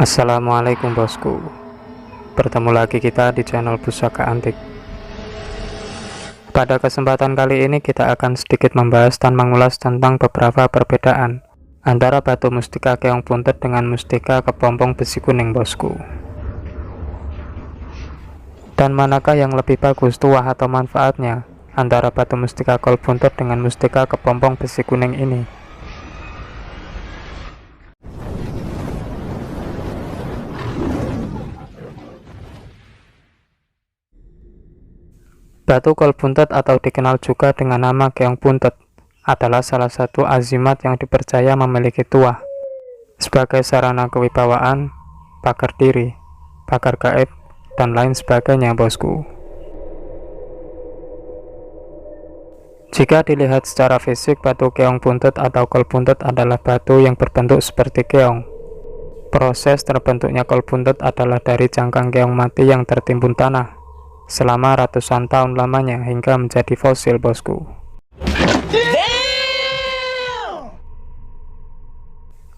Assalamualaikum bosku. Bertemu lagi kita di channel Pusaka Antik. Pada kesempatan kali ini kita akan sedikit membahas dan mengulas tentang beberapa perbedaan antara batu mustika keong puntet dengan mustika kepompong besi kuning bosku. Dan manakah yang lebih bagus tuah atau manfaatnya antara batu mustika kol puntet dengan mustika kepompong besi kuning ini? Batu kol puntet atau dikenal juga dengan nama keong puntet adalah salah satu azimat yang dipercaya memiliki tuah sebagai sarana kewibawaan, pagar diri, pagar gaib, dan lain sebagainya bosku. Jika dilihat secara fisik, batu keong puntet atau kol puntet adalah batu yang berbentuk seperti keong. Proses terbentuknya kol puntet adalah dari cangkang keong mati yang tertimbun tanah selama ratusan tahun lamanya hingga menjadi fosil bosku.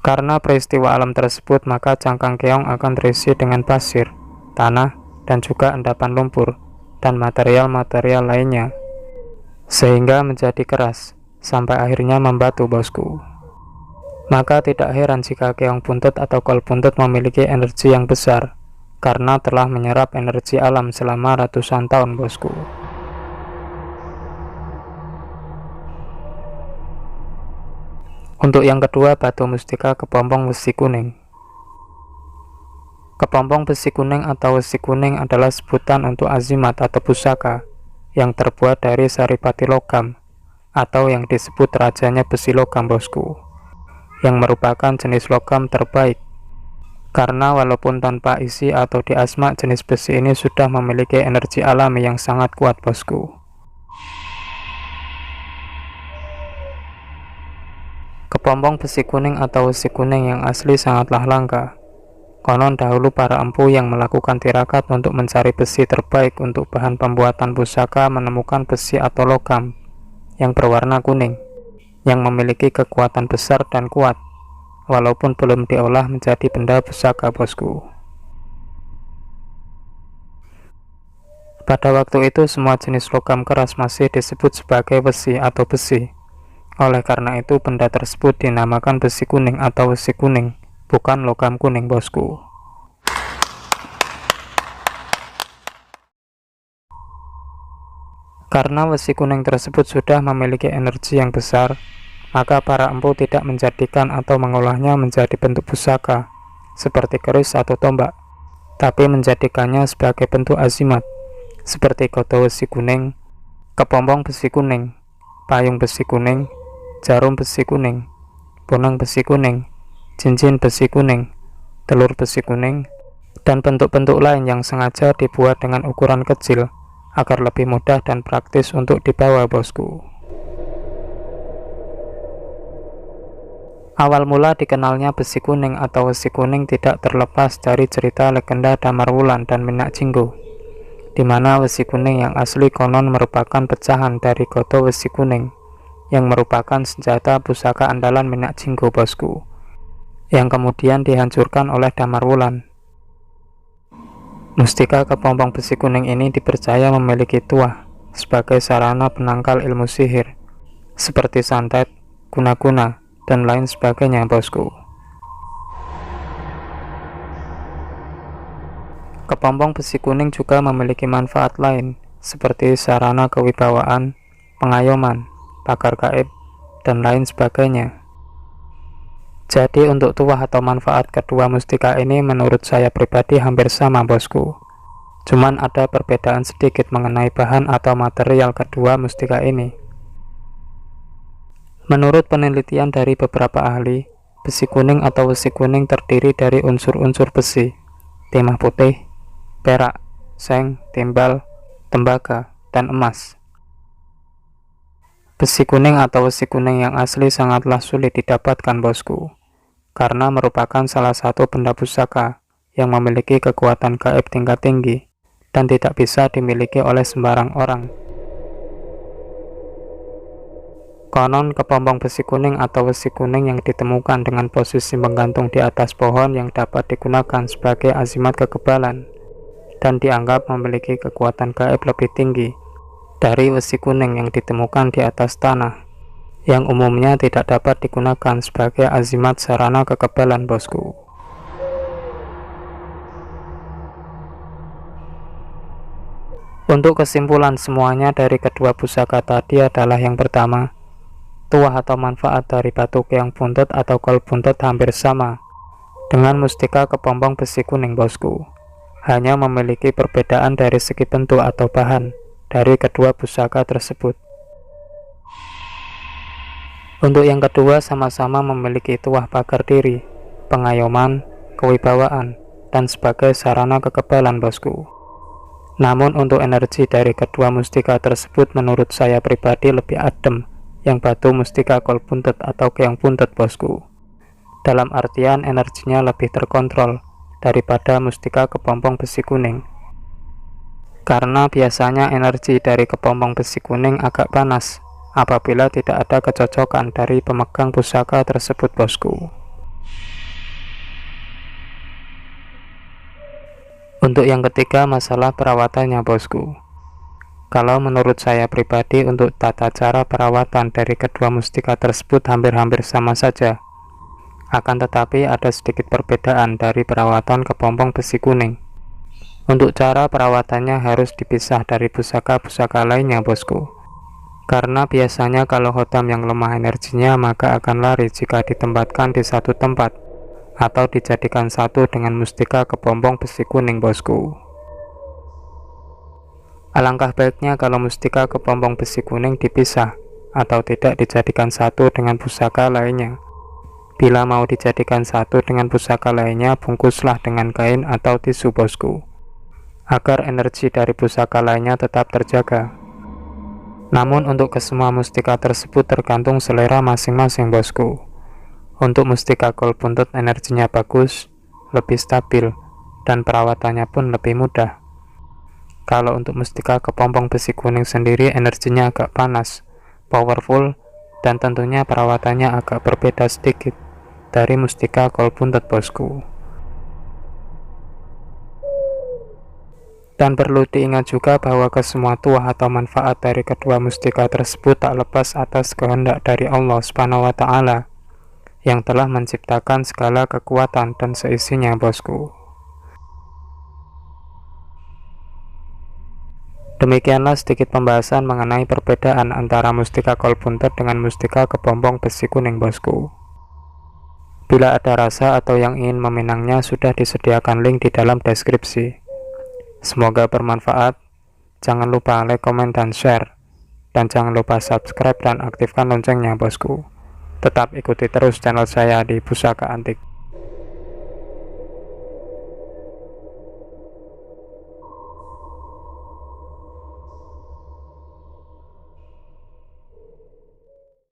Karena peristiwa alam tersebut, maka cangkang keong akan terisi dengan pasir, tanah, dan juga endapan lumpur dan material-material lainnya, sehingga menjadi keras sampai akhirnya membatu bosku. Maka tidak heran jika keong puntet atau kol puntet memiliki energi yang besar karena telah menyerap energi alam selama ratusan tahun bosku. Untuk yang kedua, batu mustika kepompong besi kuning. Kepompong besi kuning atau besi kuning adalah sebutan untuk azimat atau pusaka yang terbuat dari saripati logam atau yang disebut rajanya besi logam bosku, yang merupakan jenis logam terbaik karena walaupun tanpa isi atau diasma, jenis besi ini sudah memiliki energi alami yang sangat kuat bosku. Kepompong besi kuning atau besi kuning yang asli sangatlah langka. Konon dahulu para empu yang melakukan tirakat untuk mencari besi terbaik untuk bahan pembuatan pusaka menemukan besi atau logam yang berwarna kuning, yang memiliki kekuatan besar dan kuat, walaupun belum diolah menjadi benda pusaka bosku. Pada waktu itu semua jenis logam keras masih disebut sebagai besi atau besi. Oleh karena itu benda tersebut dinamakan besi kuning atau besi kuning, bukan logam kuning bosku. Karena besi kuning tersebut sudah memiliki energi yang besar, maka para empu tidak menjadikan atau mengolahnya menjadi bentuk pusaka seperti keris atau tombak, tapi menjadikannya sebagai bentuk azimat seperti goto besi kuning, kepompong besi kuning, payung besi kuning, jarum besi kuning, bonang besi kuning, cincin besi kuning, telur besi kuning, dan bentuk-bentuk lain yang sengaja dibuat dengan ukuran kecil agar lebih mudah dan praktis untuk dibawa bosku. Awal mula dikenalnya besi kuning atau besi kuning tidak terlepas dari cerita legenda Damarwulan dan Minyak Jinggo, di mana besi kuning yang asli konon merupakan pecahan dari goto besi kuning yang merupakan senjata pusaka andalan Minyak Jinggo bosku, yang kemudian dihancurkan oleh Damarwulan. Mustika kepompong besi kuning ini dipercaya memiliki tuah sebagai sarana penangkal ilmu sihir seperti santet, guna-guna, dan lain sebagainya bosku. Kepompong besi kuning juga memiliki manfaat lain seperti sarana kewibawaan, pengayoman, pagar gaib, dan lain sebagainya. Jadi untuk tuah atau manfaat kedua mustika ini menurut saya pribadi hampir sama bosku. Cuman ada perbedaan sedikit mengenai bahan atau material kedua mustika ini. Menurut penelitian dari beberapa ahli, besi kuning atau besi kuning terdiri dari unsur-unsur besi, timah putih, perak, seng, timbal, tembaga, dan emas. Besi kuning atau besi kuning yang asli sangatlah sulit didapatkan bosku, karena merupakan salah satu benda pusaka yang memiliki kekuatan gaib tingkat tinggi dan tidak bisa dimiliki oleh sembarang orang. Konon kepompong besi kuning atau besi kuning yang ditemukan dengan posisi menggantung di atas pohon yang dapat digunakan sebagai azimat kekebalan dan dianggap memiliki kekuatan gaib lebih tinggi dari besi kuning yang ditemukan di atas tanah yang umumnya tidak dapat digunakan sebagai azimat sarana kekebalan, bosku. Untuk kesimpulan semuanya dari kedua pusaka tadi adalah yang pertama, tuah atau manfaat dari batu keong buntut atau kol buntut hampir sama dengan mustika kepompong besi kuning, bosku. Hanya memiliki perbedaan dari segi bentuk atau bahan dari kedua pusaka tersebut. Untuk yang kedua, sama-sama memiliki tuah pagar diri, pengayoman, kewibawaan, dan sebagai sarana kekebalan, bosku. Namun untuk energi dari kedua mustika tersebut menurut saya pribadi lebih adem yang batu mustika kol buntut atau keong buntut, bosku. Dalam artian energinya lebih terkontrol daripada mustika kepompong besi kuning. Karena biasanya energi dari kepompong besi kuning agak panas apabila tidak ada kecocokan dari pemegang pusaka tersebut, bosku. Untuk yang ketiga, masalah perawatannya, bosku. Kalau menurut saya pribadi, untuk tata cara perawatan dari kedua mustika tersebut hampir-hampir sama saja. Akan tetapi ada sedikit perbedaan dari perawatan kepompong besi kuning. Untuk cara perawatannya harus dipisah dari pusaka-pusaka lainnya, bosku. Karena biasanya kalau hodam yang lemah energinya maka akan lari jika ditempatkan di satu tempat atau dijadikan satu dengan mustika kepompong besi kuning, bosku. Alangkah baiknya kalau mustika kepompong besi kuning dipisah atau tidak dijadikan satu dengan pusaka lainnya. Bila mau dijadikan satu dengan pusaka lainnya, bungkuslah dengan kain atau tisu, bosku, agar energi dari pusaka lainnya tetap terjaga. Namun untuk kesemua mustika tersebut tergantung selera masing-masing, bosku. Untuk mustika kol buntut energinya bagus, lebih stabil, dan perawatannya pun lebih mudah. Kalau untuk mustika kepompong besi kuning sendiri energinya agak panas, powerful, dan tentunya perawatannya agak berbeda sedikit dari mustika kol buntut, bosku. Dan perlu diingat juga bahwa kesemua tuah atau manfaat dari kedua mustika tersebut tak lepas atas kehendak dari Allah Subhanahu wa Ta'ala yang telah menciptakan segala kekuatan dan seisinya, bosku. Demikianlah sedikit pembahasan mengenai perbedaan antara mustika kol buntut dengan mustika kepompong besi kuning, bosku. Bila ada rasa atau yang ingin meminangnya, sudah disediakan link di dalam deskripsi. Semoga bermanfaat. Jangan lupa like, komen, dan share. Dan jangan lupa subscribe dan aktifkan loncengnya, bosku. Tetap ikuti terus channel saya di Pusaka Antik.